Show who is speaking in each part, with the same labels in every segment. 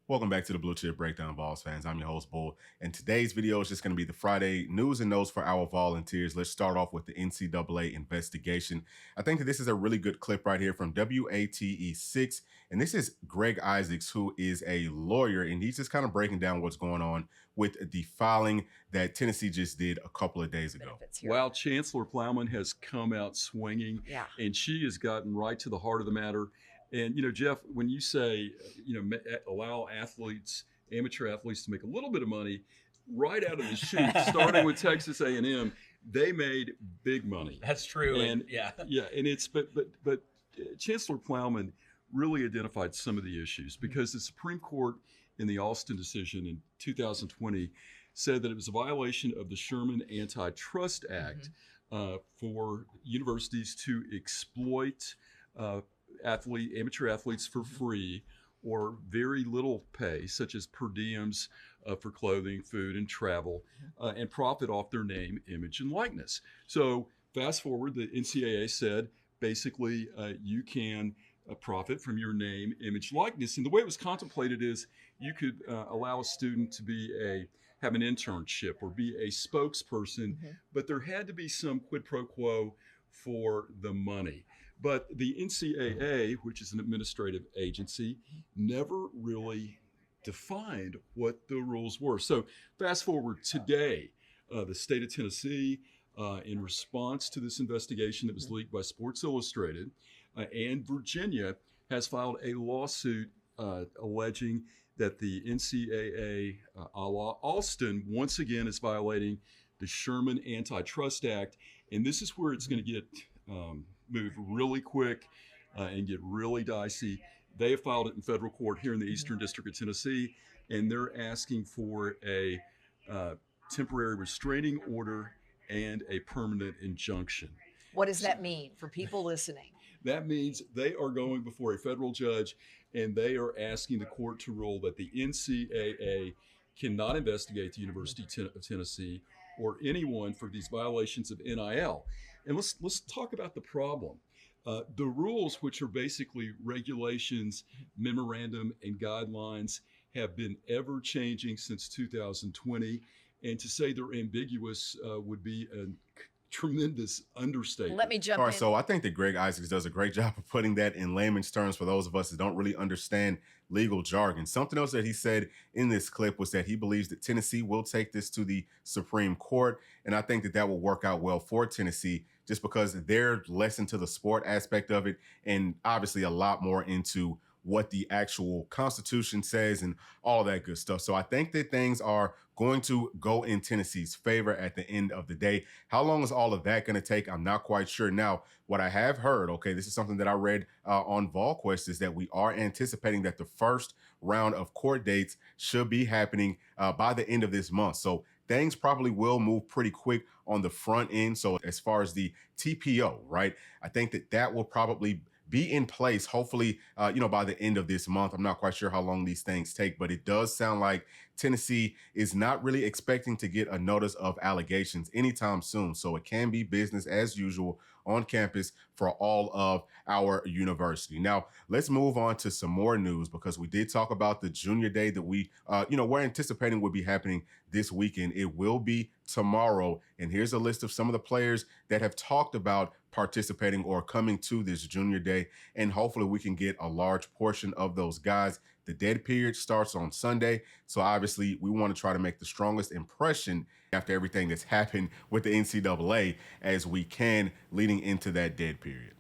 Speaker 1: Welcome back to the Bluechip Breakdown, Vols fans. I'm your host, Bull, and today's video is just going to be the Friday news and notes for our volunteers. Let's start off with the NCAA investigation. I think that this is a really good clip right here from WATE6, and this is Greg Isaacs, who is a lawyer, and he's just kind of breaking down what's going on with the filing that Tennessee just did a couple of days ago.
Speaker 2: Wow, Chancellor Plowman has come out swinging, and she has gotten right to the heart of the matter. And, Jeff, when you say, allow athletes, amateur athletes to make a little bit of money right out of the chute, starting with Texas A&M, they made big money.
Speaker 3: That's true.
Speaker 2: And but Chancellor Plowman really identified some of the issues because the Supreme Court in the Alston decision in 2020 said that it was a violation of the Sherman Antitrust Act for universities to exploit amateur athletes for free or very little pay, such as per diems for clothing, food, and travel, and profit off their name, image, and likeness. So fast forward, the NCAA said basically you can profit from your name, image, likeness. And the way it was contemplated is you could allow a student to have an internship or be a spokesperson, but there had to be some quid pro quo for the money. But the NCAA, which is an administrative agency, never really defined what the rules were. So fast forward today, the state of Tennessee, in response to this investigation that was leaked by Sports Illustrated, and Virginia has filed a lawsuit alleging that the NCAA, a la Alston, once again is violating the Sherman Antitrust Act. And this is where it's going to get move really quick and get really dicey. They have filed it in federal court here in the Eastern District of Tennessee, and they're asking for a temporary restraining order and a permanent injunction.
Speaker 4: What does that mean for people listening?
Speaker 2: That means they are going before a federal judge, and they are asking the court to rule that the NCAA cannot investigate the University of Tennessee or anyone for these violations of NIL. And let's talk about the problem. The rules, which are basically regulations, memorandum, and guidelines, have been ever changing since 2020. And to say they're ambiguous would be a tremendous understatement.
Speaker 4: Let me jump in.
Speaker 1: All right, so I think that Greg Isaacs does a great job of putting that in layman's terms for those of us that don't really understand legal jargon. Something else that he said in this clip was that he believes that Tennessee will take this to the Supreme Court, and I think that that will work out well for Tennessee just because they're less into the sport aspect of it and obviously a lot more into what the actual Constitution says and all that good stuff. So I think that things are going to go in Tennessee's favor at the end of the day. How long is all of that going to take? I'm not quite sure. Now, what I have heard, okay, this is something that I read on VolQuest, is that we are anticipating that the first round of court dates should be happening by the end of this month. So things probably will move pretty quick on the front end. So as far as the TPO, right, I think that that will probably be in place, hopefully, by the end of this month. I'm not quite sure how long these things take, but it does sound like Tennessee is not really expecting to get a notice of allegations anytime soon. So it can be business as usual on campus for all of our university. Now, let's move on to some more news because we did talk about the junior day that we're anticipating will be happening this weekend. It will be tomorrow. And here's a list of some of the players that have talked about participating or coming to this junior day. And hopefully we can get a large portion of those guys. The dead period starts on Sunday. So obviously we want to try to make the strongest impression after everything that's happened with the NCAA as we can leading into that dead period.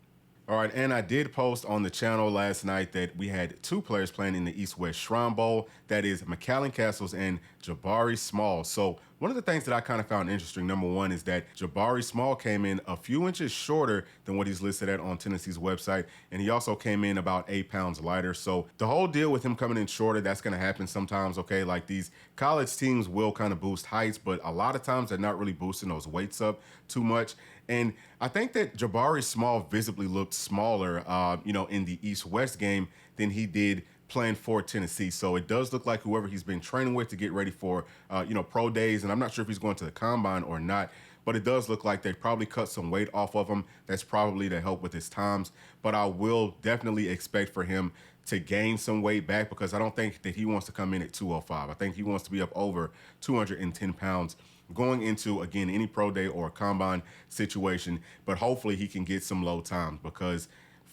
Speaker 1: All right, and I did post on the channel last night that we had two players playing in the East-West Shrine Bowl. That is McAllen Castles and Jabari Small. So one of the things that I kind of found interesting, number one, is that Jabari Small came in a few inches shorter than what he's listed at on Tennessee's website, and he also came in about 8 pounds lighter. So the whole deal with him coming in shorter, that's going to happen sometimes, okay? Like these college teams will kind of boost heights, but a lot of times they're not really boosting those weights up too much. And I think that Jabari Small visibly looked smaller, in the East-West game than he did playing for Tennessee. So it does look like whoever he's been training with to get ready for, pro days, and I'm not sure if he's going to the combine or not, but it does look like they probably cut some weight off of him. That's probably to help with his times. But I will definitely expect for him to gain some weight back, because I don't think that he wants to come in at 205. I think he wants to be up over 210 pounds going into, again, any pro day or a combine situation. But hopefully he can get some low times, because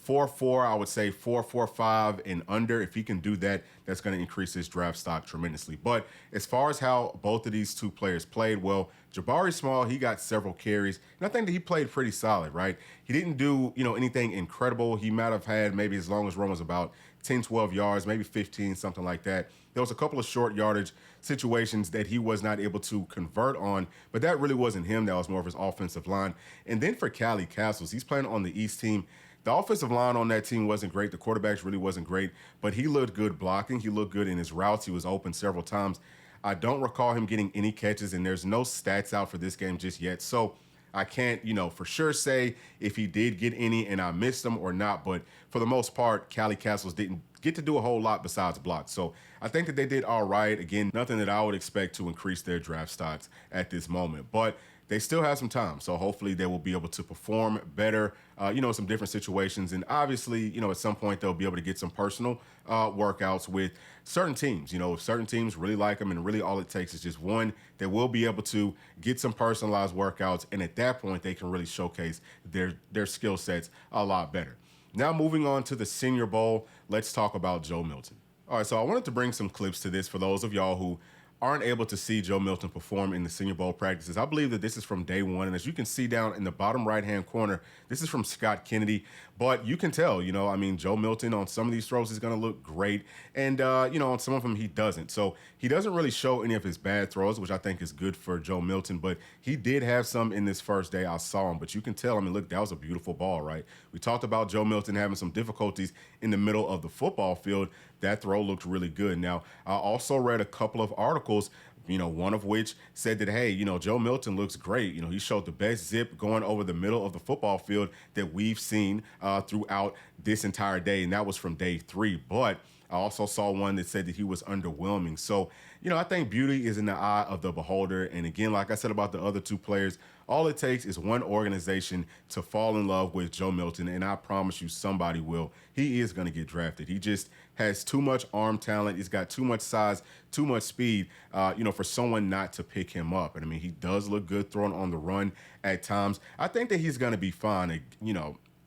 Speaker 1: 4.4, I would say 4.45 and under. If he can do that, that's going to increase his draft stock tremendously. But as far as how both of these two players played, well, Jabari Small, he got several carries, and I think that he played pretty solid, right? He didn't do, anything incredible. He might have had maybe his longest run was about 10, 12 yards, maybe 15, something like that. There was a couple of short yardage situations that he was not able to convert on, but that really wasn't him. That was more of his offensive line. And then for Callie Castles, he's playing on the East team. The offensive line on that team wasn't great. The quarterbacks really wasn't great, but he looked good blocking. He looked good in his routes. He was open several times. I don't recall him getting any catches, and there's no stats out for this game just yet. So I can't, for sure say if he did get any and I missed them or not. But for the most part, Callie Castles didn't get to do a whole lot besides block. So I think that they did all right. Again, nothing that I would expect to increase their draft stocks at this moment. But they still have some time, so hopefully they will be able to perform better, some different situations. And obviously, at some point they'll be able to get some personal workouts with certain teams. If certain teams really like them, and really all it takes is just one, they will be able to get some personalized workouts, and at that point they can really showcase their skill sets a lot better. Now moving on to the Senior Bowl, let's talk about Joe Milton. All right, so I wanted to bring some clips to this for those of y'all who aren't able to see Joe Milton perform in the Senior Bowl practices. I believe that this is from day one. And as you can see down in the bottom right-hand corner, this is from Scott Kennedy. But you can tell, Joe Milton on some of these throws is going to look great. And, on some of them, he doesn't. So he doesn't really show any of his bad throws, which I think is good for Joe Milton. But he did have some in this first day. I saw him. But you can tell, look, that was a beautiful ball, right? We talked about Joe Milton having some difficulties in the middle of the football field. That throw looked really good. Now, I also read a couple of articles, one of which said that, hey, Joe Milton looks great. He showed the best zip going over the middle of the football field that we've seen throughout this entire day, and that was from day 3. But I also saw one that said that he was underwhelming. So, I think beauty is in the eye of the beholder. And again, like I said about the other two players, all it takes is one organization to fall in love with Joe Milton, and I promise you somebody will. He is going to get drafted. He just has too much arm talent. He's got too much size, too much speed, for someone not to pick him up. And, he does look good throwing on the run at times. I think that he's going to be fine.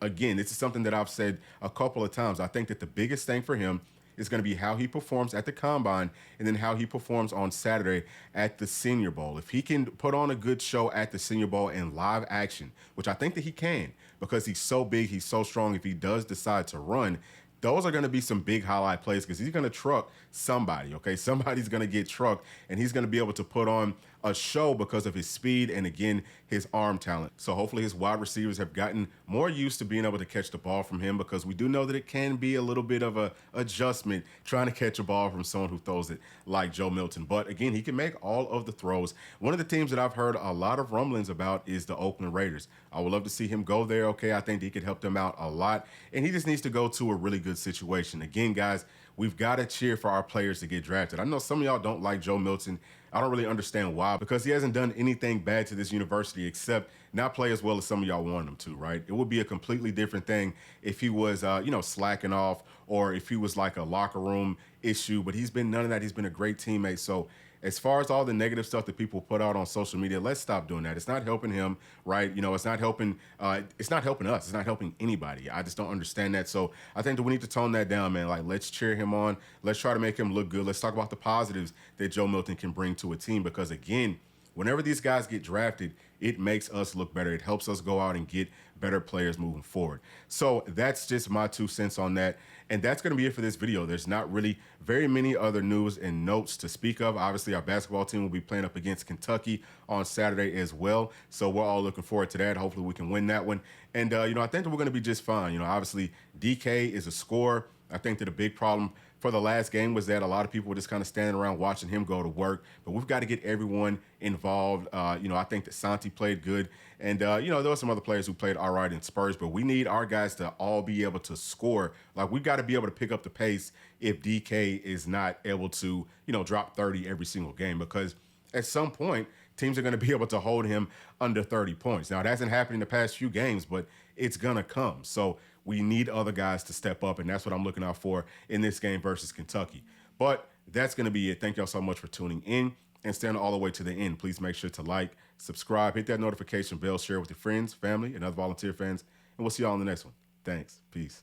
Speaker 1: Again, this is something that I've said a couple of times. I think that the biggest thing for him is going to be how he performs at the Combine, and then how he performs on Saturday at the Senior Bowl. If he can put on a good show at the Senior Bowl in live action, which I think that he can, because he's so big, he's so strong. If he does decide to run, those are going to be some big highlight plays, because he's going to truck somebody, okay? Somebody's going to get trucked, and he's going to be able to put on a show because of his speed and, again, his arm talent. So hopefully his wide receivers have gotten more used to being able to catch the ball from him, because we do know that it can be a little bit of a adjustment trying to catch a ball from someone who throws it like Joe Milton. But again, he can make all of the throws. One of the teams that I've heard a lot of rumblings about is the Oakland Raiders. I would love to see him go there, okay? I think he could help them out a lot, and he just needs to go to a really good situation. Again, guys, we've got to cheer for our players to get drafted. I know some of y'all don't like Joe Milton. I don't really understand why, because he hasn't done anything bad to this university except not play as well as some of y'all want him to, right? It would be a completely different thing if he was, slacking off, or if he was like a locker room issue, but he's been none of that. He's been a great teammate. So as far as all the negative stuff that people put out on social media, let's stop doing that. It's not helping him, right? It's not helping. It's not helping us. It's not helping anybody. I just don't understand that. So I think that we need to tone that down, man. Like, let's cheer him on. Let's try to make him look good. Let's talk about the positives that Joe Milton can bring to a team, because again, whenever these guys get drafted, it makes us look better. It helps us go out and get better players moving forward. So that's just my 2 cents on that. And that's going to be it for this video. There's not really very many other news and notes to speak of. Obviously, our basketball team will be playing up against Kentucky on Saturday as well. So we're all looking forward to that. Hopefully we can win that one. And, I think that we're going to be just fine. Obviously, DK is a scorer. I think that a big problem for the last game was that a lot of people were just kind of standing around watching him go to work. But we've got to get everyone involved. I think that Santi played good. And, there were some other players who played all right in Spurs. But we need our guys to all be able to score. Like, we've got to be able to pick up the pace if DK is not able to, drop 30 every single game. Because at some point, teams are going to be able to hold him under 30 points. Now, it hasn't happened in the past few games, but it's going to come. So we need other guys to step up, and that's what I'm looking out for in this game versus Kentucky. But that's going to be it. Thank y'all so much for tuning in and staying all the way to the end. Please make sure to like, subscribe, hit that notification bell, share with your friends, family, and other volunteer fans, and we'll see y'all in the next one. Thanks. Peace.